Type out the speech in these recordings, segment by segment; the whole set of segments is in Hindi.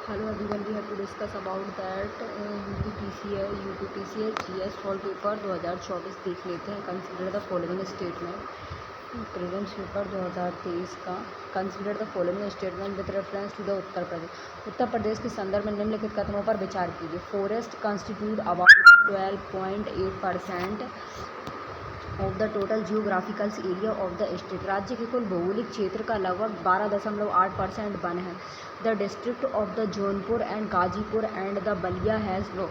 Hello everyone, we have to discuss about that UPPCL GS fall paper 2024 देख लेते हैं। Consider the following statement prelims paper 2023 का। Consider the following statement with reference to the Uttar Pradesh के संदर्भ में निम्नलिखित कथनों पर विचार कीजिए। Forest constitute about 12.8% of the total geographical area of the state. राज्य के कुल भौगोलिक क्षेत्र का लगभग 12.8% वन है। The district of the Jaunpur and Ghazipur and the Ballia has no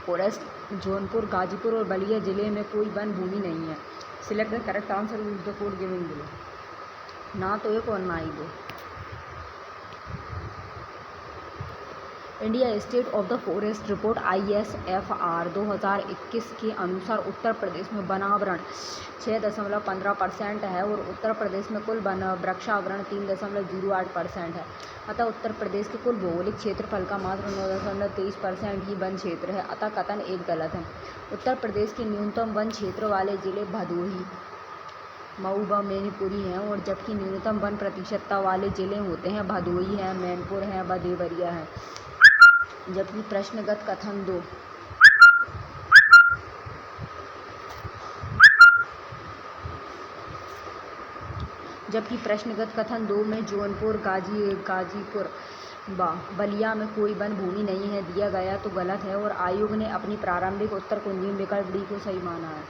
forest. Jaunpur, Ghazipur और बलिया जिले में कोई वन भूमि नहीं है। Select the correct answer, use the code giving below. ना तो एक और ना ही दो। India state of the forest report ISFR 2021 के अनुसार उत्तर प्रदेश में वनावरण 6.15% है और उत्तर प्रदेश में कुल वृक्षावरण 3.08% है। अतः उत्तर प्रदेश के कुल भौगोलिक क्षेत्रफल का मात्र 9.23% ही वन क्षेत्र है। अतः कथन एक गलत है। उत्तर प्रदेश के न्यूनतम वन क्षेत्र वाले जिले भदोही, मऊ व मैनपुरी हैं और जबकि न्यूनतम वन प्रतिशतता वाले जिले होते हैं भदोही है, मैनपुर है व देवरिया है। जबकि प्रश्नगत कथन दो में जौनपुर, गाजीपुर व बलिया में कोई वन भूमि नहीं है दिया गया तो गलत है और आयोग ने अपनी प्रारंभिक उत्तर कुंजी विकल्प डी को सही माना है।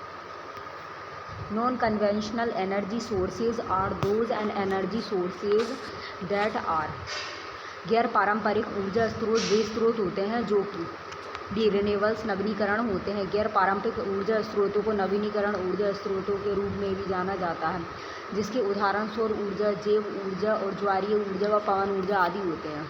Non conventional energy sources are those and energy sources that are. गैर पारंपरिक ऊर्जा स्रोत वे स्रोत होते हैं जो कि डी रिन्यूएबल्स नवीनीकरण होते हैं। गैर पारंपरिक ऊर्जा स्रोतों को नवीनीकरण ऊर्जा स्रोतों के रूप में भी जाना जाता है, जिसके उदाहरण सौर ऊर्जा, जैव ऊर्जा और ज्वारीय ऊर्जा व पवन ऊर्जा आदि होते हैं।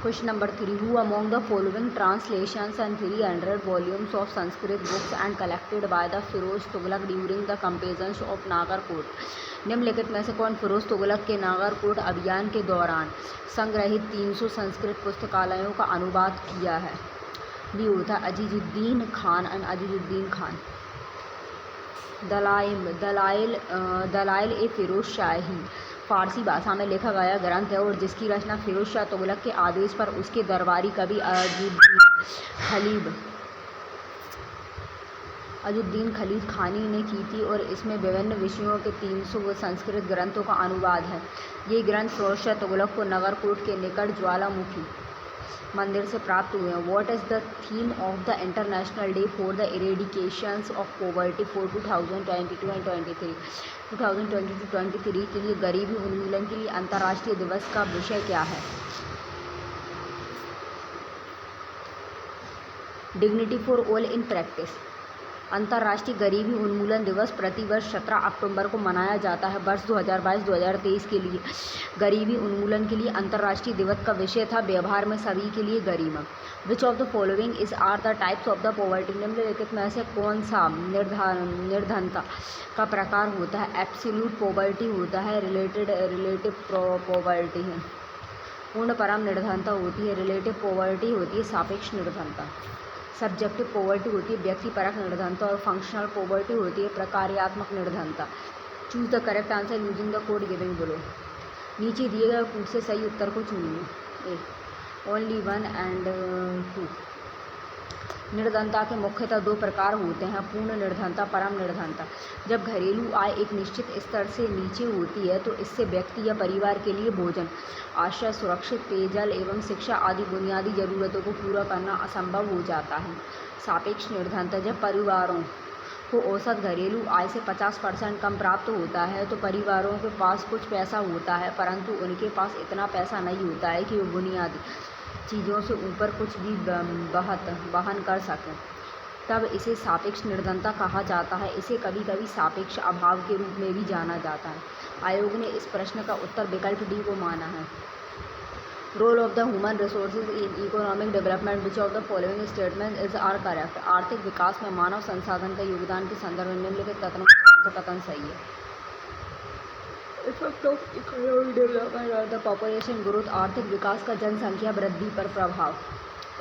Question number 3. Who among the following translations and 300 volumes of Sanskrit books and collected by the Firoz Tughlaq during the campaigns of Nagarkot? निम्नलिखित में से कौन फिरोज तुगलक के नागरकोट अभियान के दौरान संग्रहित 300 संस्कृत पुस्तकालयों का अनुवाद किया है? बी होता है अजीजुद्दीन खान एंड अजीजुद्दीन खान। दलाइल ए फिरोज शाही फारसी भाषा में लिखा गया ग्रंथ है और जिसकी रचना फिरोज शाह तुगलक के आदेश पर उसके दरबारी कवि अजुद्दीन खलीद खानी ने की थी और इसमें विभिन्न विषयों के 300 संस्कृत ग्रंथों का अनुवाद है। ये ग्रंथ फिरोज शाह तुगलक को नगरकोट के निकट ज्वालामुखी मंदिर से प्राप्त हुए हैं। What is the theme of the international day for the eradication of poverty for 2022 and 23? 2022-23 के लिए गरीबी उन्मूलन के लिए अंतर्राष्ट्रीय दिवस का विषय क्या है? Dignity for all in practice. अंतर्राष्ट्रीय गरीबी उन्मूलन दिवस प्रतिवर्ष 17 अक्टूबर को मनाया जाता है। वर्ष 2022-2023 के लिए गरीबी उन्मूलन के लिए अंतर्राष्ट्रीय दिवस का विषय था व्यवहार में सभी के लिए गरिमा। Which of the following is are the types of the poverty? निम्नलिखित में से कौन सा निर्धनता का प्रकार होता है? एब्सोल्यूट पॉवर्टी होता है, रिलेटिव पॉवर्टी है, पूर्ण परम निर्धनता होती है, रिलेटिव पॉवर्टी होती है सापेक्ष निर्धनता, सब्जेक्टिव पॉवर्टी होती है व्यक्ति परक निर्धनता और फंक्शनल पॉवर्टी होती है प्रकार्यात्मक निर्धनता। Choose the correct answer using the code giving below. नीचे दिए गए कोड से सही उत्तर को चुनिए। Only 1 and 2। निर्धनता के मुख्यतः दो प्रकार होते हैं, पूर्ण निर्धनता, परम निर्धनता। जब घरेलू आय एक निश्चित स्तर से नीचे होती है तो इससे व्यक्ति या परिवार के लिए भोजन, आश्रय, सुरक्षित पेयजल एवं शिक्षा आदि बुनियादी जरूरतों को पूरा करना असंभव हो जाता है। सापेक्ष निर्धनता, जब परिवारों को औसत घरेलू आय से 50% कम प्राप्त होता है तो परिवारों के पास कुछ पैसा होता है परंतु उनके पास इतना पैसा नहीं होता है कि वो बुनियादी चीज़ों से ऊपर कुछ भी वहन कर सकें, तब इसे सापेक्ष निर्धनता कहा जाता है। इसे कभी कभी सापेक्ष अभाव के रूप में भी जाना जाता है। आयोग ने इस प्रश्न का उत्तर विकल्प डी को माना है। Role of the human resources in economic development, which of the following statement is are correct? आर्थिक विकास में मानव संसाधन का योगदान के संदर्भ में निम्नलिखित कथनों में कौन सा कथन सही है? इफेक्ट ऑफ इकोनॉमिक डेवलपमेंट और द पॉपुलेशन ग्रोथ, आर्थिक विकास का जनसंख्या वृद्धि पर प्रभाव।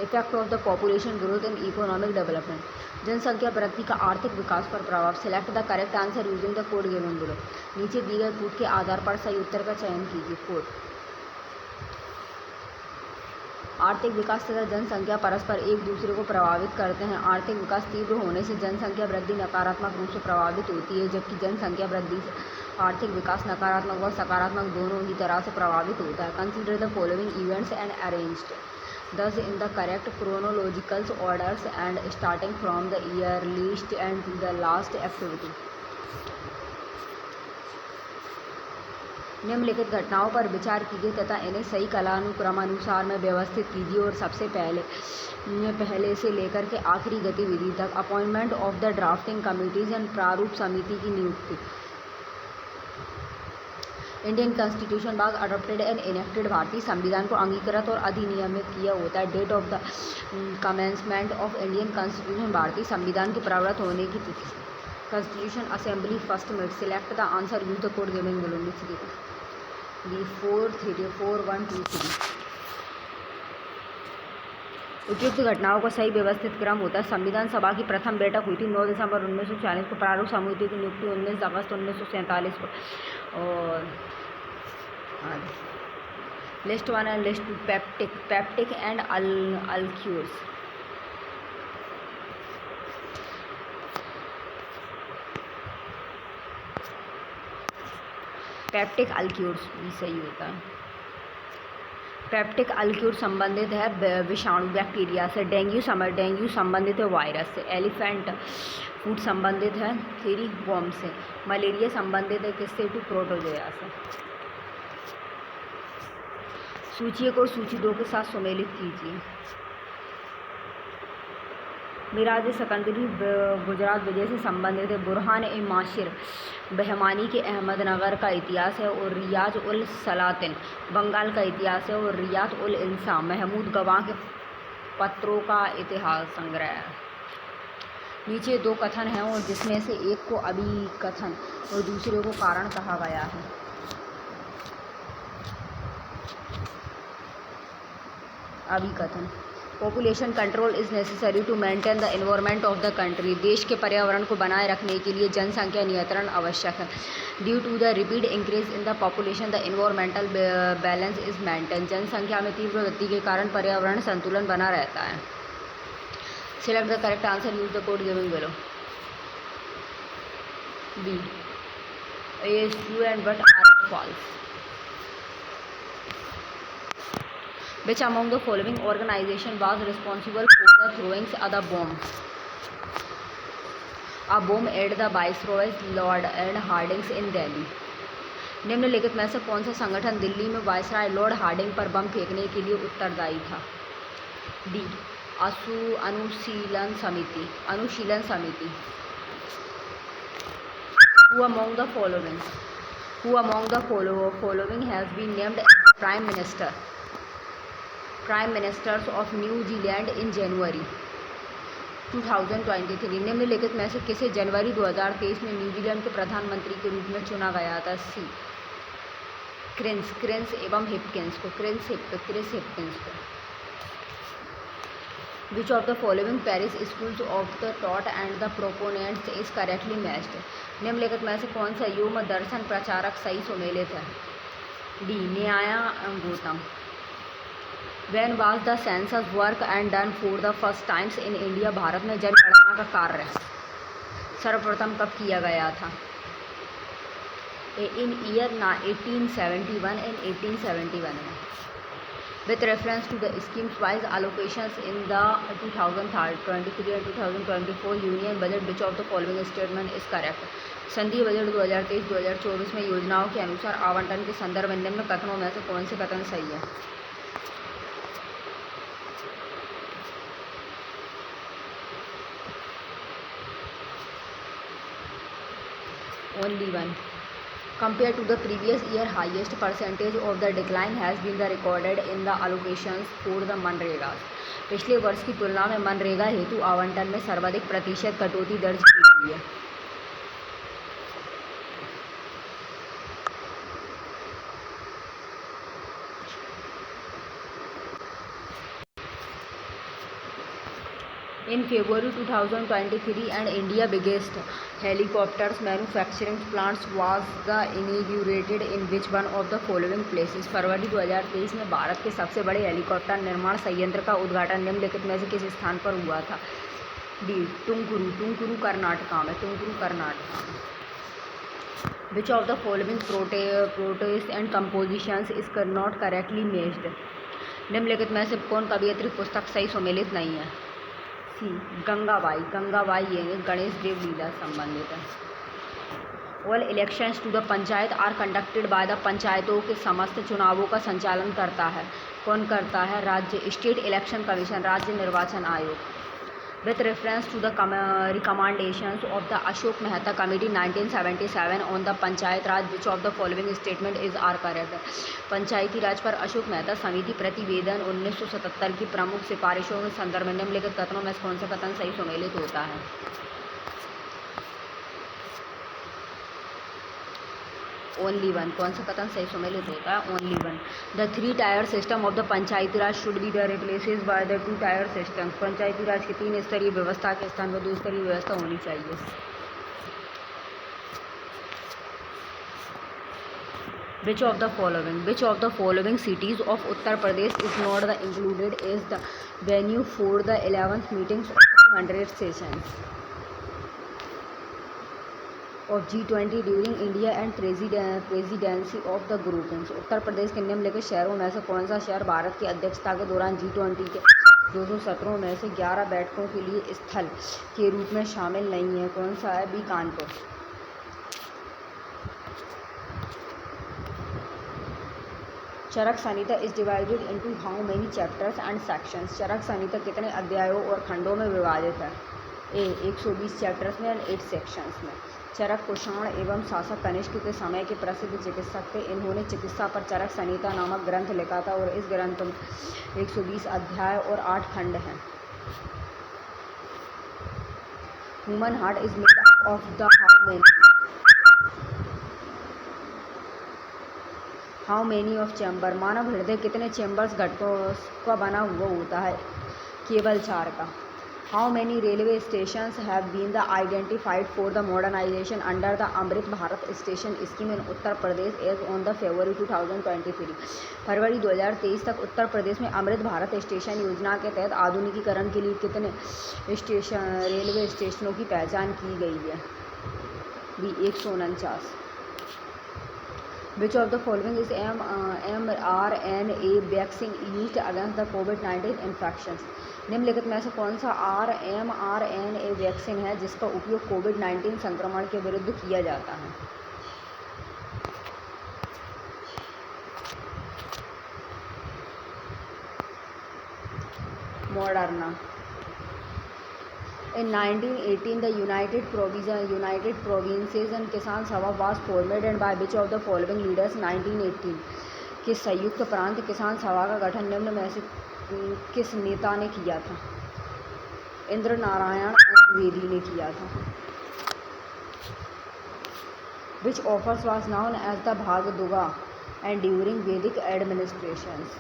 Effect of the population growth in economic development, जनसंख्या वृद्धि का आर्थिक विकास पर प्रभाव। Select the correct answer using the code given below. नीचे दिए गए कोड के आधार पर सही उत्तर का चयन कीजिए। कोड आर्थिक विकास तथा जनसंख्या परस्पर एक दूसरे को प्रभावित करते हैं। आर्थिक विकास तीव्र होने से जनसंख्या वृद्धि नकारात्मक रूप से प्रभावित होती है, जबकि जनसंख्या वृद्धि से आर्थिक विकास नकारात्मक व सकारात्मक दोनों ही तरह से प्रभावित होता है। Consider the following events and arranged thus in the correct chronological orders and starting from the earliest and to the last activity। निम्नलिखित घटनाओं पर विचार कीजिए तथा इन्हें सही कालानुक्रमानुसार में व्यवस्थित कीजिए और सबसे पहले से लेकर के आखिरी गतिविधि तक। Appointment of the drafting committees and प्रारूप समिति की नियुक्ति। इंडियन कॉन्स्टिट्यूशन बाग अडॉप्टेड एंड इनेक्टेड। भारतीय संविधान को अंगीकृत और अधिनियमित किया होता है। Date of the commencement of Indian constitution. भारतीय संविधान के प्रवृत्त होने की तिथि। Constitution assembly first met. Select the answer, use the code giving below. दी 4-3-4-1-2-3। उपयुक्त घटनाओं का सही व्यवस्थित क्रम होता है। संविधान सभा की प्रथम बैठक हुई थी 9 दिसंबर 1940 को। प्रारूप समिति की नियुक्ति 19 अगस्त 1947 को। और list 1 and list 2। Peptic and ulcers. Peptic ulcers भी सही होता है। पेप्टिक अल्क्यूर संबंधित है विषाणु बैक्टीरिया से। डेंगू संबंधित है वायरस से। एलिफेंट फूड संबंधित है थेरी वॉर्म से। मलेरिया संबंधित है किससे? टू प्रोटोजोआ से। सूची 1 और सूची 2 के साथ सुमेलित कीजिए। मिराज सिकंदरी गुजरात विजय से संबंधित है। बुरहान ए माशिर बहमानी के अहमदनगर का इतिहास है और रियाज उल सलातिन बंगाल का इतिहास है और रियात उल इंसा महमूद गवाह के पत्रों का इतिहास संग्रह है। नीचे 2 कथन हैं और जिसमें से एक को अभिकथन और दूसरे को कारण कहा गया है। अभिकथन। Population control is necessary to maintain the environment of the country. देश के पर्यावरण को बनाए रखने के लिए जनसंख्या नियंत्रण आवश्यक है। Due to the rapid increase in the population the environmental balance is maintain. जनसंख्या में तीव्र वृद्धि के कारण पर्यावरण संतुलन बना रहता है। Select the correct answer, use the code giving below. B A is true and but R is false. Which among the following organization was responsible for the throwing of the bomb? A bomb at the Viceroy's Lord and Hardinge in Delhi। निम्नलिखित में से कौन सा संगठन दिल्ली में वायसराय लॉर्ड हार्डिंग पर बम फेंकने के लिए उत्तरदायी था? डी अनुशीलन समिति। Who among the following has been named as Prime Ministers of New Zealand in January 2023। निम्नलिखित में से किसे जनवरी 2023 में न्यूजीलैंड के प्रधानमंत्री के रूप में चुना गया था? सी क्रिस एवं हिपकिंस को। क्रिस हिपकिंस को। विच of the following Paris schools of the thought and the proponents is correctly matched. निम्नलिखित में से कौन सा युग्म दर्शन प्रचारक सही सुमेलित है? D Nyaya Gautam. When was the census work and done for the first times in India? Bharat में जनगणना का कार्य सर्वप्रथम कब किया गया था? इन ईयर 1871 and 1871 में। With reference to the schemes wise allocations in the 2023 and 2024 union budget, which of the following statement is correct? संघीय बजट 2023-2024 में योजनाओं के अनुसार आवंटन के संदर्भ में निम्न कथनों में से कौन से कथन सही है? Only one. Compared to the previous year, highest percentage of the decline has been recorded in the allocations for the MNREGA. पिछले वर्ष की तुलना में मनरेगा हेतु आवंटन में सर्वाधिक प्रतिशत कटौती दर्ज की गई है। In February 2023, and India biggest helicopters manufacturing plants was the inaugurated in which one of the following places? फरवरी 2023 में भारत के सबसे बड़े हेलीकॉप्टर निर्माण संयंत्र का उद्घाटन निम्नलिखित में से किस स्थान पर हुआ था? डी टुमकुरू कर्नाटका में, टुमकुरू कर्नाटका में। Which of the following protests and compositions is not correctly matched? निम्नलिखित में से कौन कवियत्री पुस्तक सही सुमेलित नहीं है? सी गंगाबाई ये गणेश देव लीला संबंधित है। All elections to the panchayat are conducted by the पंचायतों के समस्त चुनावों का संचालन करता है कौन करता है? राज्य स्टेट इलेक्शन कमीशन, राज्य निर्वाचन आयोग। With reference to the recommendations of the Ashok Mehta Committee 1977 on the Panchayat Raj, which of the following statement is are correct? पंचायती राज पर अशोक मेहता समिति प्रतिवेदन 1977 की प्रमुख सिफारिशों के संदर्भ में निम्नलिखित कथनों में कौन सा कथन सही सुमेलित होता है? Only one. कौन सा कथन सही सुमेलित होता है? Only one. The 3 tier system of the Panchayati Raj should be the replaces by the 2 tier system. Panchayati Raj की 3 स्तरीय व्यवस्था के स्थान पर 2 स्तरीय व्यवस्था होनी चाहिए। Which of the following cities of Uttar Pradesh is not the included is the venue for the 11th meetings of 200 sessions of G20 during India and presidency of the groupings? उत्तर प्रदेश के निम्नलिखित शहरों में से कौन सा शहर भारत की अध्यक्षता के दौरान G20 के 217 में से 11 बैठकों के लिए स्थल के रूप में शामिल नहीं है? कौन सा है? B Kanpur. Charaka Samhita is divided into how many chapters and sections? Charaka Samhita कितने अध्यायों और खंडों में विभाजित है? ए 120 चैप्टर्स में एंड 8 सेक्शंस में। चरक कुषाण एवं शासक कनिष्क के समय के प्रसिद्ध चिकित्सक थे। इन्होंने चिकित्सा पर चरक संहिता नामक ग्रंथ लिखा था और इस ग्रंथ में 120 अध्याय और 8 खंड हैं। Human heart is made up of the how many of chamber? मानव हृदय कितने चैम्बर्स घटकों का बना हुआ होता है? केवल 4 का। How many railway stations have been the identified for the modernisation under the Amrit Bharat station scheme in Uttar Pradesh as on the February 2023? फरवरी 2023 तक उत्तर प्रदेश में अमृत भारत स्टेशन योजना के तहत आधुनिकीकरण के लिए कितने रेलवे स्टेशनों की पहचान की गई है? B 149। Which of the following is mRNA vaccine used against the COVID-19 infections? निम्नलिखित में से कौन सा mRNA वैक्सीन है जिसका उपयोग कोविड-19 संक्रमण के विरुद्ध किया जाता है? Moderna. In 1918, the United Provinces and Kisan Sabha was formed and by which of the following leaders? 1918 के संयुक्त प्रांत किसान सभा का गठन निम्न में से किस नेता ने किया था? इंद्र नारायण द्विवेदी ने किया था। Which office was known as the Bhagduga and during Vedic administrations?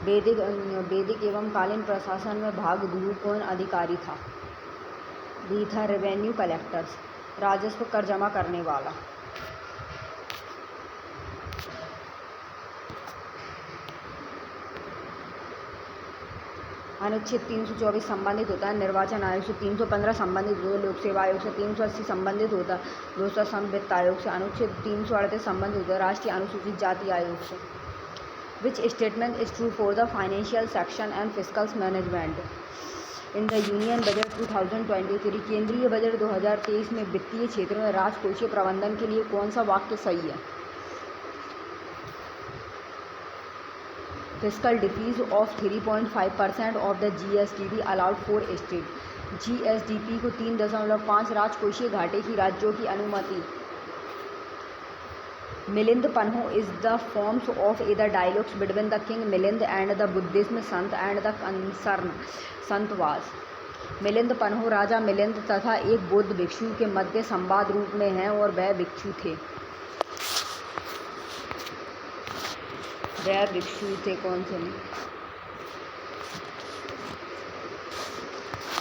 वैदिक एवं कालीन प्रशासन में भागदुग कौन अधिकारी था? बी था रेवेन्यू कलेक्टर्स, राजस्व कर जमा करने वाला। अनुच्छेद 324 संबंधित होता है निर्वाचन आयोग से, 315 संबंधित होता है लोक सेवा आयोग से, 380 संबंधित होता है दूसरा सम वित्त आयोग से, अनुच्छेद 338 संबंधित होता है राष्ट्रीय अनुसूचित जाति आयोग से। Which statement is true for the financial section and fiscal management in the union budget 2023? केंद्रीय बजट 2023 में वित्तीय क्षेत्र में राजकोषीय प्रबंधन के लिए कौन सा वाक्य सही है? Fiscal deficit of 3.5% of the GSDP allowed for state. GSDP को 3.5 राजकोषीय घाटे की राज्यों की अनुमति। Milinda Panho is the forms of the dialogues between the king Milinda and the Buddhism sant and the concern संतवास। मिलिंद पन्हो राजा मिलिंद तथा एक बौद्ध भिक्षु के मध्य संवाद रूप में हैं और वह भिक्षु थे। वह भिक्षु थे कौन से नहीं?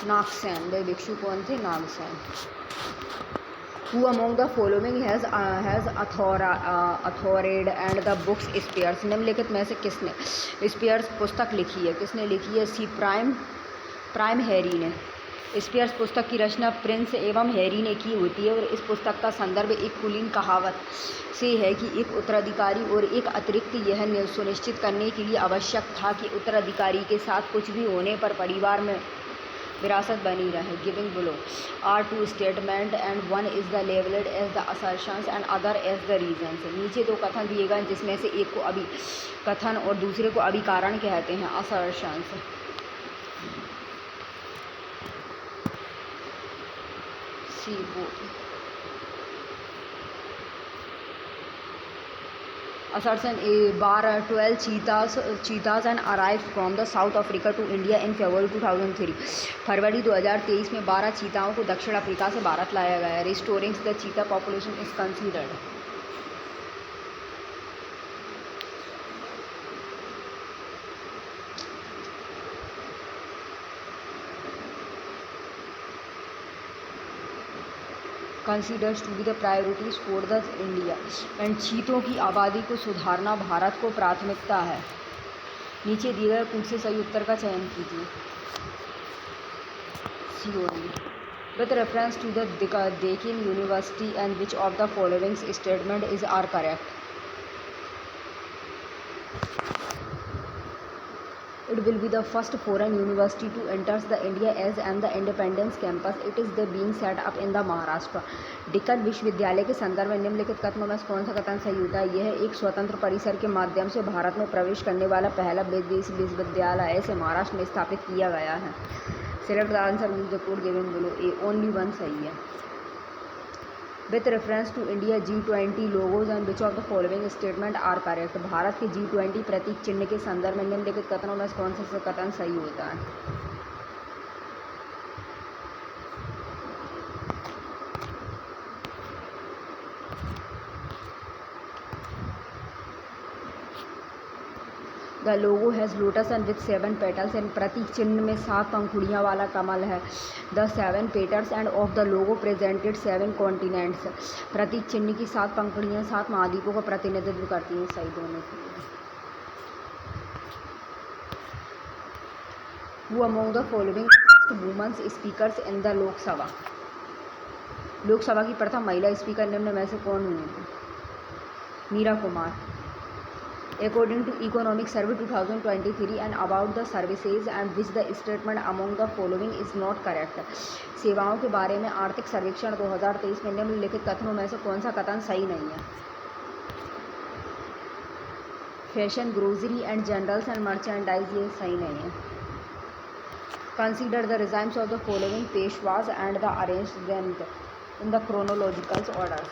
नागसेन। वे भिक्षु कौन थे? Nagasena. Who among the following has authored and the books Spears? निम्नलिखित में से किसने स्पीयर्स पुस्तक लिखी है? किसने लिखी है? सी प्राइम हैरी ने। स्पीयर्स पुस्तक की रचना प्रिंस एवं हैरी ने की होती है और इस पुस्तक का संदर्भ एक कुलीन कहावत से है कि एक उत्तराधिकारी और एक अतिरिक्त यह सुनिश्चित करने के लिए आवश्यक था कि उत्तराधिकारी के साथ कुछ भी होने पर परिवार में विरासत बनी रहे। Giving below are two statement and one is the labelled as the assertions and other as the reasons. नीचे दो कथन दिए गए जिसमें से एक को अभिकथन और दूसरे को अभिकारण कहते हैं। Assertions C both. Assertion A. 12 cheetahs and arrived from the South Africa to India in February 2003। फरवरी 2023 में 12 चीताओं को दक्षिण अफ्रीका से भारत लाया गया। Restoring the cheetah population is considered। Considers to be the priorities for the India and चीतों की आबादी को सुधारना भारत को प्राथमिकता है। नीचे दिए गए कूट से सही उत्तर का चयन कीजिए। सीओडी with reference to the Deakin university and which of the following statement is are correct? It will be the first foreign university to enter the India as and the Independence campus. It is the being set up in the Maharashtra। Deccan विश्वविद्यालय के संदर्भ में निम्नलिखित कथनों में कौन सा कथन सही होता है? यह एक स्वतंत्र परिसर के माध्यम से भारत में प्रवेश करने वाला पहला विदेशी विश्वविद्यालय से महाराष्ट्र में स्थापित किया गया है। Select the answer which the code given below. A only one सही है। With reference to India G20 logos and which of the following statement are correct? भारत के G20 प्रतीक चिन्ह के संदर्भ में निम्नलिखित कथनों में कौन सा कथन सही होता है? The logo has lotus and with 7 petals and प्रतीक चिन्ह में 7 पंखुड़ियाँ वाला कमल है। The 7 petals and of the logo presented 7 continents. प्रतीक चिन्ह की 7 पंखुड़ियाँ 7 महाद्वीपों का प्रतिनिधित्व करती हैं। सही दोनों के लिए। Who among the following first women's speakers in the Lok Sabha? Lok Sabha की प्रथम महिला स्पीकर निम्न में से कौन हुई थी? Meera Kumar. According to Economic Survey 2023 and about the services and which the statement among the following is not correct? सेवाओं के बारे में आर्थिक सर्वेक्षण 2023 में निम्नलिखित कथनों में से कौन सा कथन सही नहीं है? Fashion, grocery and generals and merchandise ये सही नहीं है। Consider the regimes of the following Peshwas and the arrange them in the chronological orders.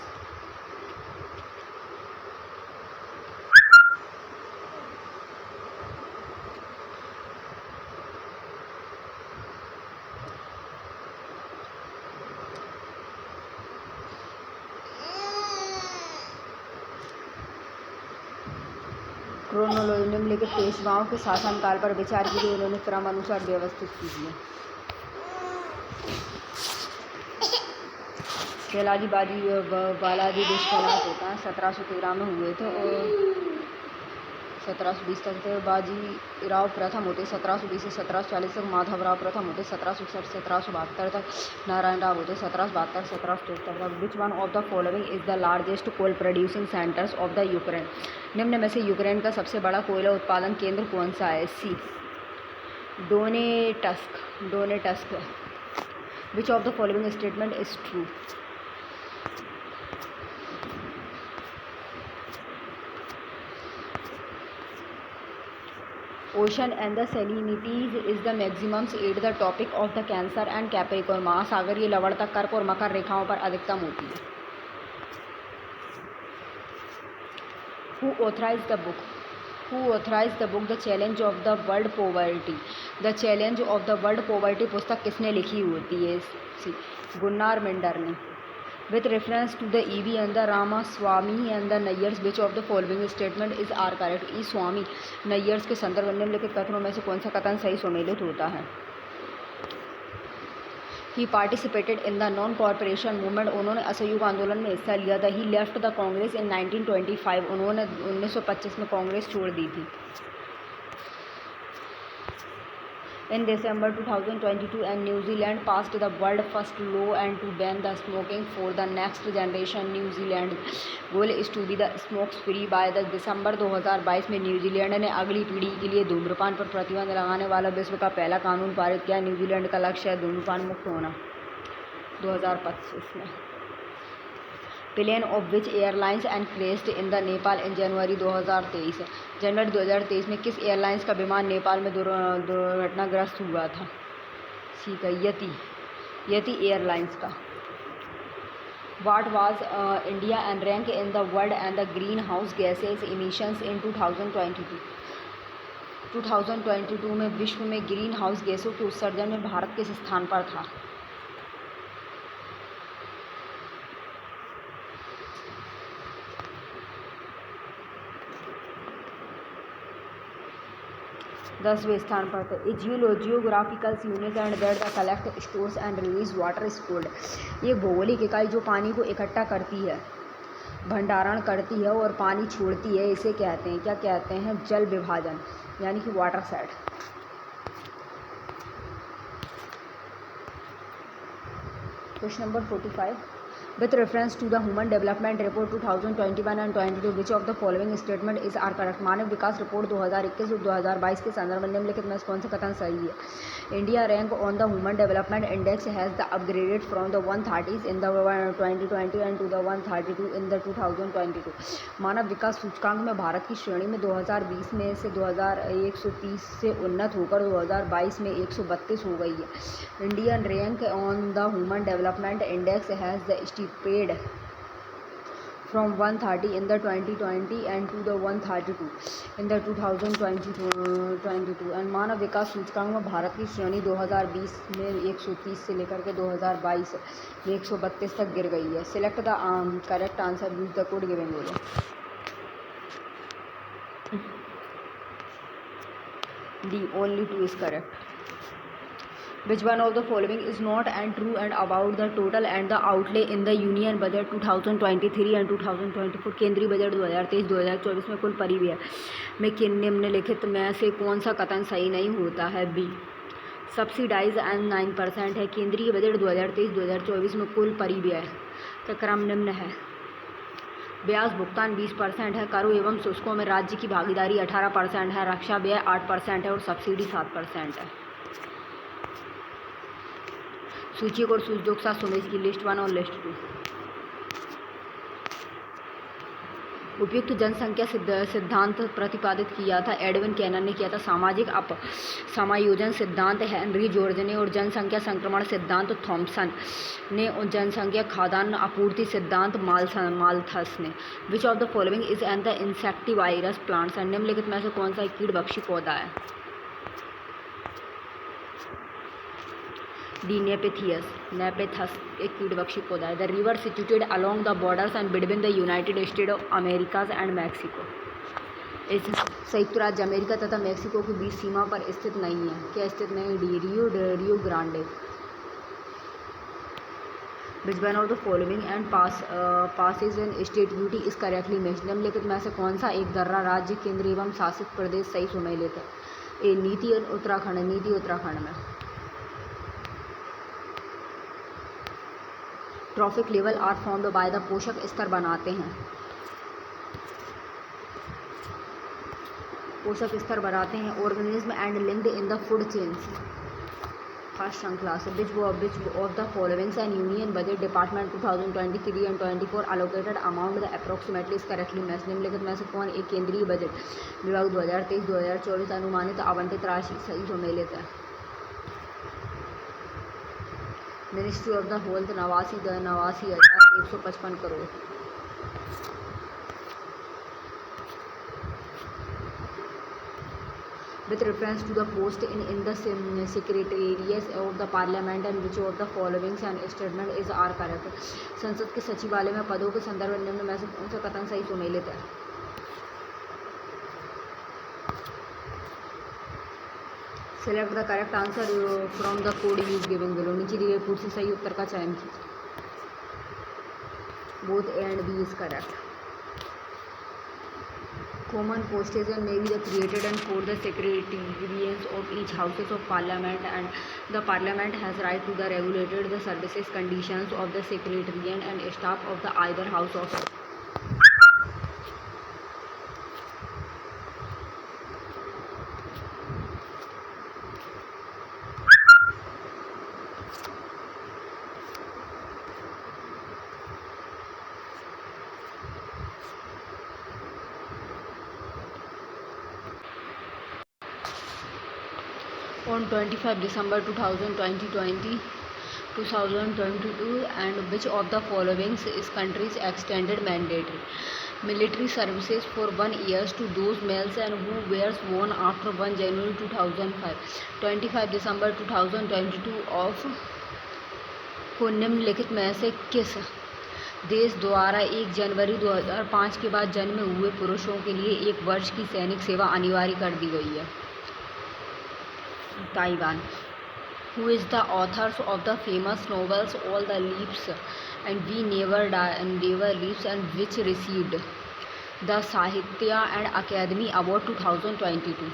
Chronology निम्नलिखित पेशवाओं के शासनकाल पर विचार के लिए उन्होंने क्रमानुसार व्यवस्थित कीजिए। शैलाजी बालाजी विश्वनाथ होता है 1713 में हुए थे और 1720 तक थे। बाजी राव प्रथम होते 1720 से 1740 तक। माधव राव प्रथम होते 1761 से 1772 तक। नारायण राव होते 1772 से 1773 तक। Which one of the following is the largest coal producing centres of the Ukraine? निम्न में से यूक्रेन का सबसे बड़ा कोयला उत्पादन केंद्र कौन सा है? C Donetsk. Which of the following statement is true? Ocean and the salinities is the maximums at the topic of the Cancer and Capricorn. महासागरीय लवणता कर्क और मकर रेखाओं पर अधिकतम होती है। Who authorize the book the challenge of the world poverty? The challenge of the world poverty पुस्तक किसने लिखी होती है? गुन्नार मिंडर ने। With reference to the EV and the Ramaswamy and the Nayars which of the following statement is are correct? E Swami Nayars के संदर्भ में निम्नलिखित कथनों में से कौन सा कथन सही सम्मिलित होता है? He participated in the non corporation movement, उन्होंने असहयोग आंदोलन में हिस्सा लिया था। He left the Congress in 1925, उन्होंने 1925 में कांग्रेस छोड़ दी थी। In December 2022, and New Zealand passed the world first law and to ban the smoking for the next generation. New Zealand goal is to be the smoke free by the दिसंबर 2022 में न्यूजीलैंड ने अगली पीढ़ी के लिए धूम्रपान पर प्रतिबंध लगाने वाला विश्व का पहला कानून पारित किया। न्यूजीलैंड का लक्ष्य है धूम्रपान मुक्त होना 2025 में। Plane of which airlines and crashed in the Nepal in January 2023, जनवरी 2023 में किस एयरलाइंस का विमान नेपाल में दुर्घटनाग्रस्त हुआ था? ठीक है, यति एयरलाइंस का। What was India and rank in the world and the green house gases emissions in 2022? 2022 में विश्व में ग्रीन हाउस गैसों के उत्सर्जन में भारत किस स्थान पर था? 10वें स्थान पर थे। Geographical unit and that the collect stores and release water is called. ये भौगोलिक इकाई जो पानी को इकट्ठा करती है, भंडारण करती है और पानी छोड़ती है, इसे कहते हैं, क्या कहते हैं? जल विभाजन, यानी कि water shade. Question number 45, with reference to the Human Development Report 2021 and 22, which of the following statement is are correct? Manav Vikas report 2021 और 2022 के संदर्भ में निम्नलिखित में कौन सा कथन सही है? India rank on the human development index has the upgraded from the 130 in the 2020 and to the 132 in the 2022। मानव विकास सूचकांक में भारत की श्रेणी में 2020 में से 2130 से उन्नत होकर 2022 में 132 हो गई है। Indian rank on the human development index has the paid from 130 in the 2020 and to the 132 in the 2022 and मानव विकास सूचकांक में भारत की श्रेणी 2020 में 130 से लेकर के 2022 में 132 तक गिर गई है। Select the correct answer, use the code given below. D, only 2 is correct. Which one of the following is not and true and about the total and the outlay in the Union Budget 2023 and 2024? केंद्रीय बजट 2023-2024 में कुल परिव्यय में किन निम्नलिखित में से कौन सा कथन सही नहीं होता है? बी, सब्सिडाइज एंड 9% है। केंद्रीय बजट 2023-2024 में कुल परिव्यय का क्रम निम्न है। ब्याज भुगतान 20% है। करों एवं शुल्कों में राज्य की भागीदारी 18% है। रक्षा व्यय 8% है और सब्सिडी 7% है। सूचक और सूचक साथ सुमेश की लिस्ट 1 और लिस्ट 2। उपयुक्त जनसंख्या सिद्धांत प्रतिपादित किया था? एडविन कैनन ने किया था। सामाजिक समायोजन सिद्धांत हेनरी जॉर्ज ने, और जनसंख्या संक्रमण सिद्धांत थॉमसन ने, और जनसंख्या खाद्यान्न आपूर्ति सिद्धांत माल्थस ने। Which of the following is an the insectivorous plants? निम्नलिखित में से कौन सा एक कीटभक्षी पौधा है? डी, नेपेथस एक कीटभक्षी पौधा है। The river situated along the borders and between the United State of Americas and Mexico. इस संयुक्त राज्य अमेरिका तथा मैक्सिको के बीच सीमा पर स्थित नहीं है। क्या स्थित नहीं? D, Rio Grande. Which one of the following and passes in state UT is correctly matched? निम्नलिखित में से कौन सा एक दर्रा राज्य, केंद्र एवं शासित प्रदेश सही सुमेलित है? ए, नीति उत्तराखंड। नीति उत्तराखंड में। Trophic level are formed by the पोषक स्तर बनाते हैं। पोषक स्तर बनाते हैं organism and linked in the food chains. First श्रृंखला से। Which of the followings and union budget department 2023 and 24 allocated amount the approximately is correctly match? निम्नलिखित में से कौन एक केंद्रीय बजट विभाग 2023-2024 अनुमानित आवंटित राशि सही सुमेलित है? Ministry of the health 89,155 crore. With reference to the post in the secretariat of the parliament and which of the following statement is are correct? संसद के सचिवालय में पदों के संदर्भ निम्न में से कौन सा कथन सही सुमेलित है? Select the correct answer from the code use given below. नीचे दिए पूर्व से सही उत्तर का चयन कीजिए। Both A and B is correct. Common postage may be created and for the secretariats of each houses of parliament, and the parliament has right to the regulated the services conditions of the secretariat and staff of the either house of on 25 December 2022 and which of the following is country's extended mandatory military services for 1 year to those males and who were born after 1 January 2005। 25 December 2022 of को निम्नलिखित में से किस देश द्वारा 1 जनवरी 2005 के बाद जन्मे हुए पुरुषों के लिए 1 वर्ष की सैनिक सेवा अनिवार्य कर दी गई है? Taiwan. Who is the authors of the famous novels All the Leaves and We Never Leaves and which received the साहित्य एंड अकेडमी अवार्ड 2022?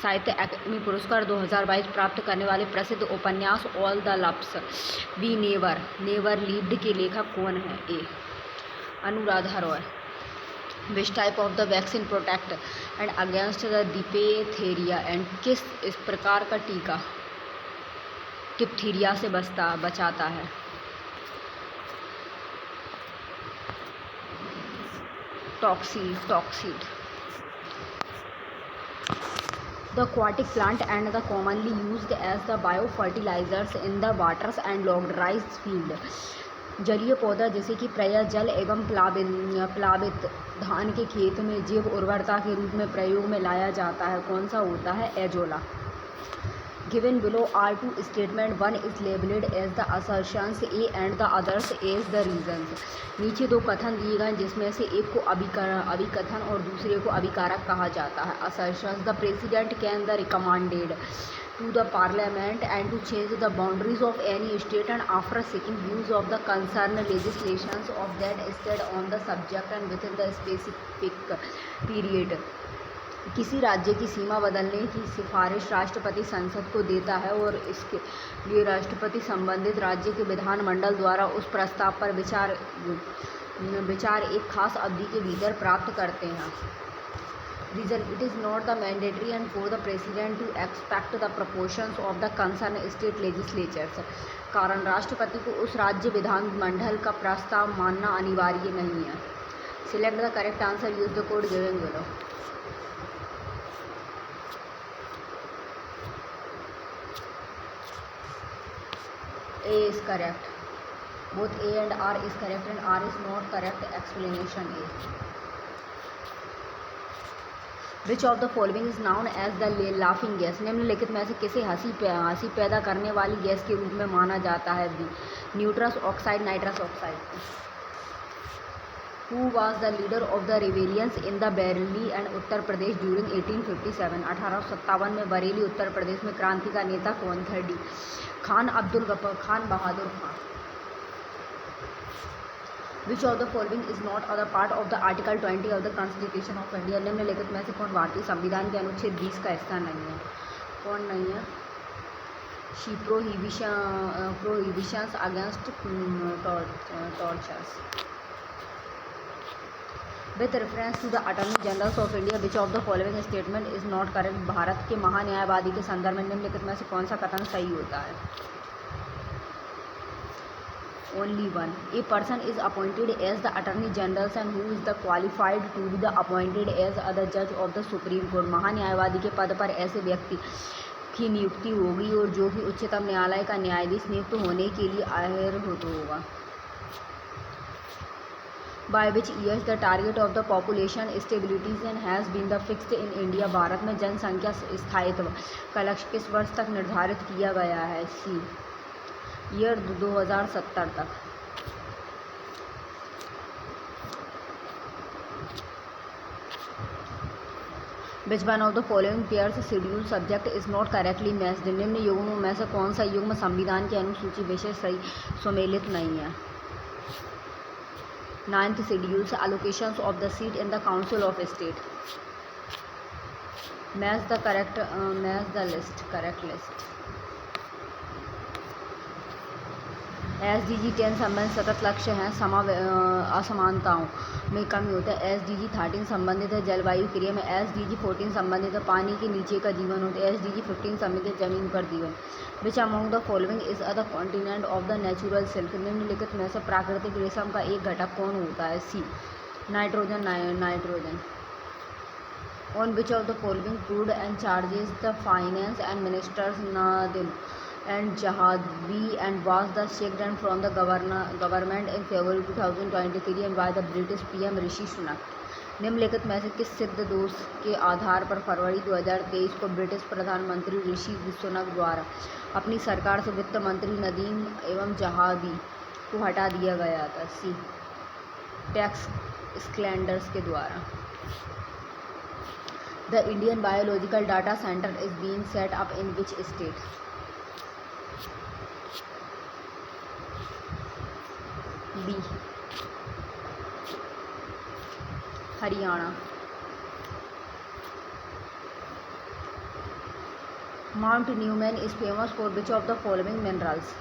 साहित्य अकादमी पुरस्कार 2022 प्राप्त करने वाले प्रसिद्ध उपन्यास all the loves we never lived के लेखक कौन है? A Anuradha Roy. Which type of the vaccine protect and against the diphtheria and किस इस प्रकार का टीका डिप्थीरिया से बचाता है? टॉक्सिड। The aquatic plant and the commonly used as the biofertilizers in the waters and log rice field। जलीय पौधा जैसे कि पेयजल एवं प्लावित धान के खेत में जैव उर्वरता के रूप में प्रयोग में लाया जाता है, कौन सा होता है? Azolla. Given below are two statements, one is labeled as the assertions A and the others as the reasons। नीचे 2 कथन दिए गए जिसमें से एक को अभिकथन और दूसरे को अभिकारक कहा जाता है। assertions the president can the recommended to the parliament and to change the boundaries of any state and after seeking views of the concerned legislations of that state on the subject and within the specific period। किसी राज्य की सीमा बदलने की सिफारिश राष्ट्रपति संसद को देता है और इसके लिए राष्ट्रपति संबंधित राज्य के विधानमंडल द्वारा उस प्रस्ताव पर विचार एक खास अवधि के भीतर प्राप्त करते हैं। Reason it is not the mandatory and for the president to expect the proportions of the concerned state legislatures। कारण राष्ट्रपति को उस राज्य विधानमंडल का प्रस्ताव मानना अनिवार्य नहीं है। Select the correct answer, use the code given below। A is correct. Both A and R is correct and R is not correct. Explanation A। Which of the following is known as the laughing gas? निम्नलिखित में से किसे हंसी पैदा करने वाली गैस के रूप में माना जाता है? B nitrous oxide, nitrous oxide. Who was the leader of the rebellions in the Bareilly and Uttar Pradesh during 1857? 1857 में बरेली उत्तर प्रदेश में क्रांति का नेता कौन था? D Khan Abdul Ghaffar Khan, Bahadur Khan. Which of the following is not other part of the Article 20 of the Constitution of India? निम्नलिखित में से कौन भारतीय संविधान के अनुच्छेद 20 का हिस्सा नहीं है? कौन नहीं है? She prohibitions against tortures. With reference to the Attorney General of India, which of the following statement is not correct? Bharat के महान्यायवादी के संदर्भ में निम्नलिखित में से कौन सा कथन सही होता है? Only one। A person is appointed as the Attorney General and who is the qualified to be the appointed as the judge of the Supreme Court। महान्यायवादी के पद पर ऐसे व्यक्ति की नियुक्ति होगी और जो कि उच्चतम न्यायालय का न्यायाधीश नियुक्त होने के लिए अर्ह होगा। By which years the target of the population stability has been the fixed in India? Bharat में जनसंख्या स्थायित्व का लक्ष्य किस वर्ष तक निर्धारित किया गया है? सी ईयर 2070 तक। Which one of the following pairs schedule subject is not correctly matched. निम्न युग्मों में से कौन सा युग्म संविधान की अनुसूची विषय सही सुमेलित नहीं है। 9th schedules allocations of the seat in the council of state। match the list correct list। SDG 10 संबंधित सतत लक्ष्य हैं असमानताओं में कमी होता है। SDG 13 संबंधित है जलवायु क्रिया में। SDG 14 संबंधित है पानी के नीचे का जीवन होता है। SDG 15 संबंधित जमीन पर जीवन। Which among the following is a the continent of the natural silk. निम्नलिखित में से प्राकृतिक रेशम का एक घटक कौन होता है। C nitrogen. On which of the following proved and charges the finance and ministers Nadhim and Jahabi and was the sacked from the government in February 2023 and by the British PM Rishi Sunak. निम्नलिखित में से किस सिद्ध दोष के आधार पर फरवरी 2023 को ब्रिटिश प्रधानमंत्री ऋषि सुनक द्वारा अपनी सरकार से वित्त मंत्री नदीम एवं जहाबी को हटा दिया गया था। सी टैक्स स्कैंडल्स के द्वारा। The Indian biological data centre is being set up in which state. B Haryana. Mount Newman is famous for which of the following minerals.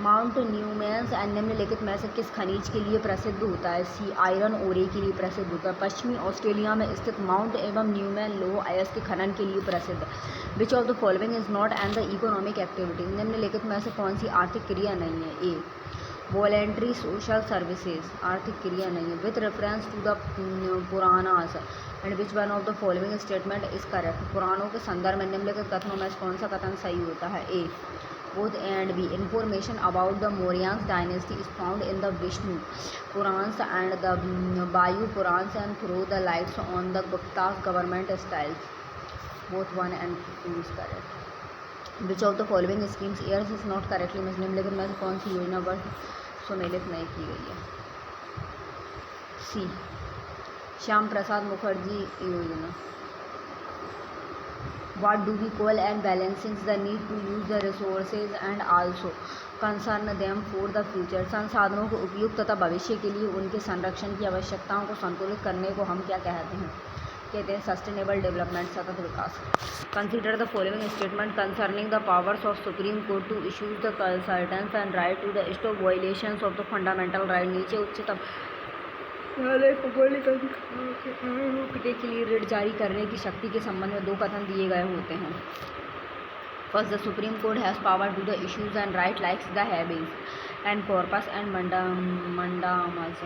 Mount Newman and निम्नलिखित में से किस खनिज के लिए प्रसिद्ध होता है। सी आयरन ओरे के लिए प्रसिद्ध होता है। पश्चिमी ऑस्ट्रेलिया में स्थित माउंट एवं न्यूमैन लौह अयस्क के खनन के लिए प्रसिद्ध। विच of the following is not and the economic activity. निम्नलिखित में से कौन सी आर्थिक क्रिया नहीं है। ए वॉलेंट्री सोशल सर्विसेज आर्थिक क्रिया नहीं है। With reference to the Puranas and which one of the following statement is correct. पुराणों के संदर्भ में निम्नलिखित कथनों में कौन सा कथन सही होता है। A both and B information about the Mauryans dynasty is found in the Vishnu Puranas and the Vayu Puranas and throw the lights on the Guptas government styles. Both 1 and 2 is correct. Which of the following schemes airs is not correctly matched. निम्नलिखित में से कौन सी योजना वर्ष सुमेलित नहीं की गई है। सी श्याम प्रसाद मुखर्जी योजना। What do we call and balancing the need to use the resources and also concern them for the future। संसाधनों के उपयोग तथा भविष्य के लिए उनके संरक्षण की आवश्यकताओं को संतुलित करने को हम क्या कहते हैं। कहते हैं सस्टेनेबल डेवलपमेंट सतत विकास। Consider the following statement concerning the powers of supreme court to issues the consultants and right to the stop violations of the fundamental right. नीचे उच्चतम के लिए रिट जारी करने की शक्ति के संबंध में 2 कथन दिए गए होते हैं। First the supreme court has power to the issues and right likes the habeas and corpus and mandamus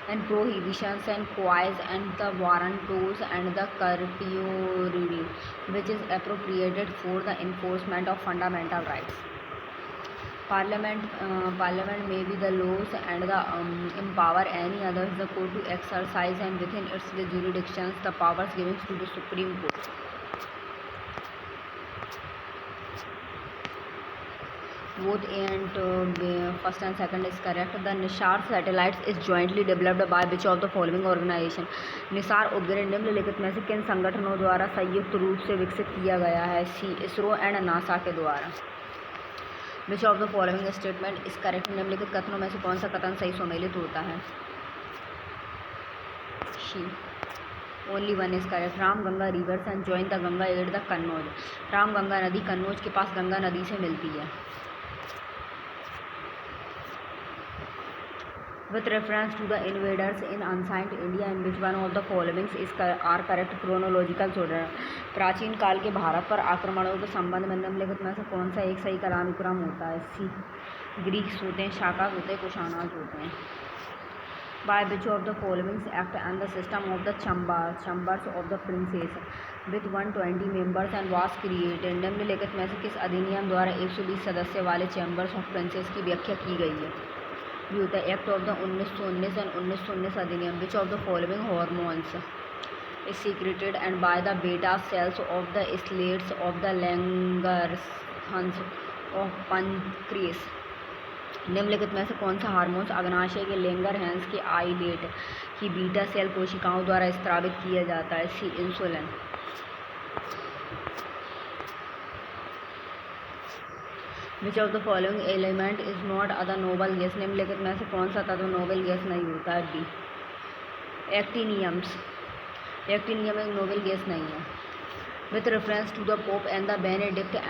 and prohibitions and quois and the warrantos and the certiorari which is appropriated for the enforcement of fundamental rights। Parliament may be the laws and the empower any others the court to exercise and within its jurisdictions the powers given to the Supreme Court। Both and first and second is correct। The Nisar satellites is jointly developed by which of the following organization। Nisar उपग्रह निम्नलिखित में से किन संगठनों द्वारा संयुक्त रूप से विकसित किया गया है। सी इसरो एंड नासा के द्वारा। विच of the following statement is correct. निम्नलिखित कथनों में से कौन सा कथन सही सुमेलित होता है। C only 1 is correct. Ram Ganga rivers and join the Ganga at the Kannauj. Ram Ganga नदी कन्नौज के पास गंगा नदी से मिलती है। With reference to the invaders in ancient India in which one of the following are correct chronological order। प्राचीन काल के भारत पर आक्रमणों के संबंध में निम्नलिखित में से कौन सा एक सही कालानुक्रम होता है। सी ग्रीक्स होते हैं, शाकास होते हैं, कुशानाज होते हैं। By which of the following act and the system of the chambers of the princes with 120 members and was created। निम्नलिखित में से किस अधिनियम द्वारा 120 सदस्य वाले चैम्बर्स ऑफ प्रिंसेस की व्याख्या की गई है। ये होता है एक्ट ऑफ द 1919 एंड 1919 अधिनियम। Which of the following hormones is secreted and by the beta cells of the islets of the Langerhans of pancreas. निम्नलिखित में से कौन सा हार्मोन्स अग्नाशय के लैंगरहंस के आइलेट की बीटा सेल कोशिकाओं द्वारा स्रावित किया जाता है। C insulin. Which of the following element is not other noble gas, निम्नलिखित में से कौन सा तत्व नोबल गैस नहीं होता है? D actiniums. एक्टिनियम एक नोबल गैस नहीं है। With reference to the Pope and the Benedict